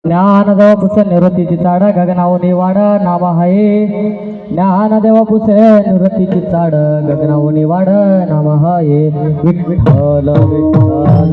ज्ञानदेव पुसे निवृत्तीची चाड गगनावनी वाड नाम आहे. ज्ञानदेव पुसे निवृत्तीची चाड गगनावनी वाड नाम आहे. विठ्ठल विठ्ठल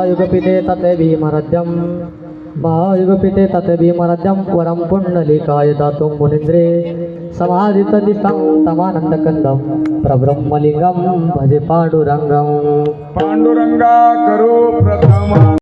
महायुगपिते तते भीमरद्यं महायुगपिते तते भीमरद्यं वरं पुण्डलिकाय दातुं मुनीन्द्रे समाधितदितं तमानन्दकन्दं प्रब्रह्मलिङ्गं भजे पाण्डुरङ्गं पांडुरंगा करो प्रथम